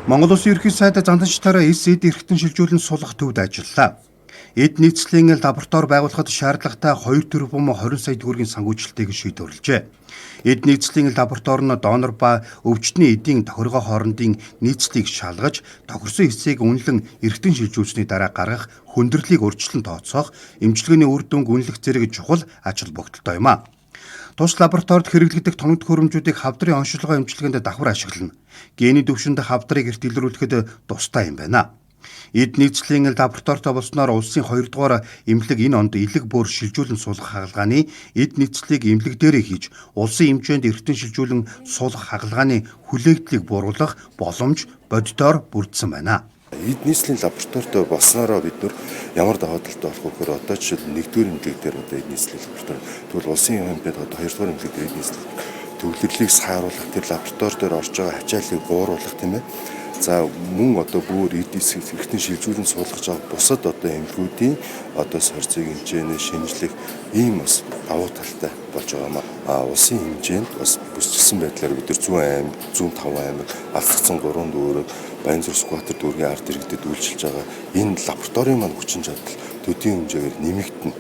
Монгол Улсын ерөнхий сайд занданчдаараа эд эрхтэн шилжүүлэн сулгах төвд ажиллалаа. Эд нийцлийн лаборатори байгуулахад шаардлагатай 2 тэрбум 20 сая төгрөгийн санхүүжилтийг шийдвэрлэжээ. Эд нийцлийн лаборатори нь донор ба өвчтний эдийн тохиргоо хоорондын нийцлийг шалгаж, тохирсон эсэхийг үнэлэн эрхтэн шилжүүлсэний дараа гаргах хүндрэлийг урьдчилан тооцоох, эмчилгээний үр дүнг үнэлэх зэрэг чухал ач холбогдолтой юм а. Тус лабораторид хэрэглэгдэх тоног төхөөрөмжүүдийг хавдрын онцлогоо эмчилгээнд давхар ашиглана. Гений төвшөнд хавдрыг эрт илрүүлэхэд тустай юм байна. Эд нийцлийн лабораторид болсноор улсын 2 дугаар эмнэлэг энэ онд элэг бүр шилжүүлэн суулгах хагалгааны эд нийцлийг эмнэлэг дээрээ хийж улсын хэмжээнд эртэн шилжүүлэн суулгах хагалгааны хүлээгдлийг бууруулах боломж боддоор бүрдсэн байна. Эд нийцлийн лабораторид болсноороо бид нар ямар даваа талтай болох вэ гэхээр одоо жишээл 1-р эмнэлэг дээр одоо эд нийцлийн лаборатори тэгвэл улсын хэмжээнд одоо 2-р эмнэлэг дээр эд нийцлийн төвлөрлийг сайруулах тэр лаборатори дээр орж байгаа ачааллыг бууруулах тийм ээ. За мөн одоо бүр эд нийцлийг эртэн шилжүүлэн суулгаж байгаа бусад одоо эмнэлгүүдийн одоо сорьцыг хэмжээний шинжлэх ийм бас давуу талтай болж байгаа юм а. Улсын хэмжээнд бас бүсчилсэн байдлаар бид нар 100 аймаг, 105 аймаг, Алсгацсан 3 дүүрэг, Баянзүр Сүхбаатар дүүргийн ард иргэдэд үйлчилж байгаа энэ лабораторийн маань хүчин чадал төдийн хэмжээгээр нэмэгдэнэ.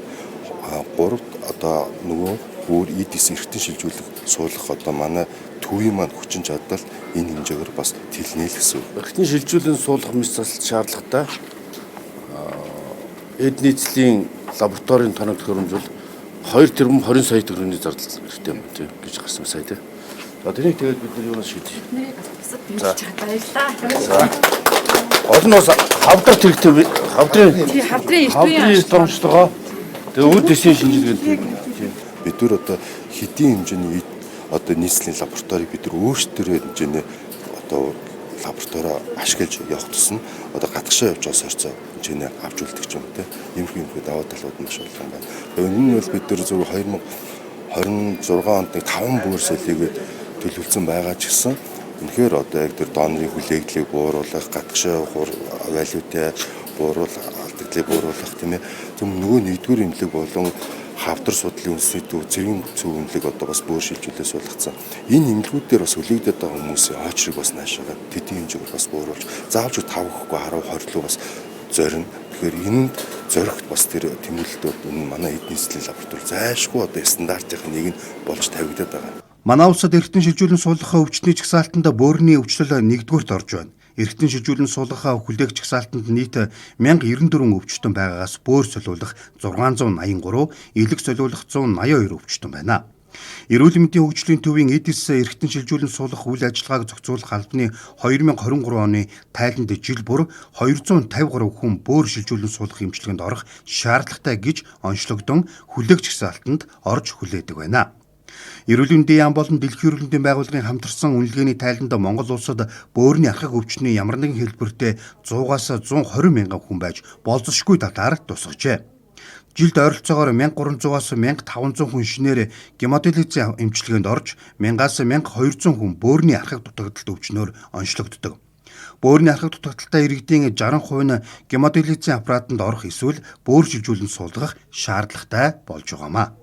3 одоо нөгөө бүр эдис эртэн шилжүүлэх суулгах одоо манай төвийн маань хүчин чадал энэ хэмжээгээр бас тэлнэ л гэсэн. Эртний шилжүүлэн суулгах мэт засалт шаардлагатай эд нийцлийн лабораторийн тоног төхөөрөмжөл 2 тэрбум 20 сая төгрөгийн зардал хэрэгтэй юм тийм гэж гарсан сая тийм. За тэрийг тэгээд бид нар юунаас шийдэх. За баярлалаа. Олон бас хавдар хэрэгтэй хавдрын эрт онцлогоо тэгээд үр дэсийн шинжилгээнд бид нар одоо хэдийн хэмжээний одоо нийцлийн лабораторийг бид нар өөрсдөө хэмжээний одоо лабораторио ашиглаж явах тусна одоо гадагшаа явж байгаа сорьцоо хэмжээний авч үлдэх юм те. Иймэрхүү даваа талууд маш олон байна. Тэгээд энэ нь бол бид нар зөв 2026 онд 5 бөөр солийг төлөвлөсөн байгаа ч гэсэн үнэхээр одоо яг тэр донорын хүлээгдлийг бууруулах, гадагшаа валютай бууруулах, алдагдлыг бууруулах тийм ээ. Зөв нөгөө 1-р эмнэлэг болон хавдар судлалын үндэсний төв зэргийн зөв эмнэлэг одоо бас бөөр шилжүүлээс суулгацсан. Энэ эмнэлгүүдээр бас хүлээгдээд байгаа хүмүүсийн очрыг бас наашаагаад тэдний хэмжээгээр бас бууруулж заавч 5 гэхгүй 10 20 руу бас зорино. Тэгэхээр энд зоригт бас тэр тэмүүлэлтүүд энэ манай эд нийцлийн лаборатори зайлшгүй одоо стандартын нэг нь болж тавигдаад байгаа. Манай улсад эртэн шилжүүлэн суулгах өвчтний чагсаалтанд бөөрийн өвчлөл 1-р орж байна. Эртэн шилжүүлэн суулгах хүлээх чагсаалтанд нийт 1094 өвчтөн байгаагаас бөөр солиулах 683, элэг солиулах 182 өвчтөн байна. Эрүүл мэндийн хөгжлийн төвийн эдис эртэн шилжүүлэн суулгах үйл ажиллагааг зохицуулах албаны 2023 оны тайланд жил бүр 253 хүн бөөр шилжүүлэн суулгах эмчилгээнд орох шаардлагатай гэж онцлогдсон хүлээх чагсаалтанд орж хүлээдэг байна. Эрүүл мэндийн яам болон дэлхийн эрүүл мэндийн байгууллагын хамтарсан үнэлгээний тайланд Монгол улсад бөөрийн архаг өвчний ямар нэгэн хэлбэртэй 100-аас 120 мянган хүн байж болзошгүй талаар тусгажээ. Жилд ойролцоогоор 1300-аас 1500 хүн шинээр гемодиализын эмчилгээнд орж 1000-аас 1200 хүн бөөрийн архаг дутагдалт өвчнөөр онцлогддог. Бөөрийн архаг дутагдaltaй иргэдийн 60% нь гемодиализын аппаратанд орох эсвэл бөөр шилжүүлэн суулгах шаардлагатай болж байгаамаа.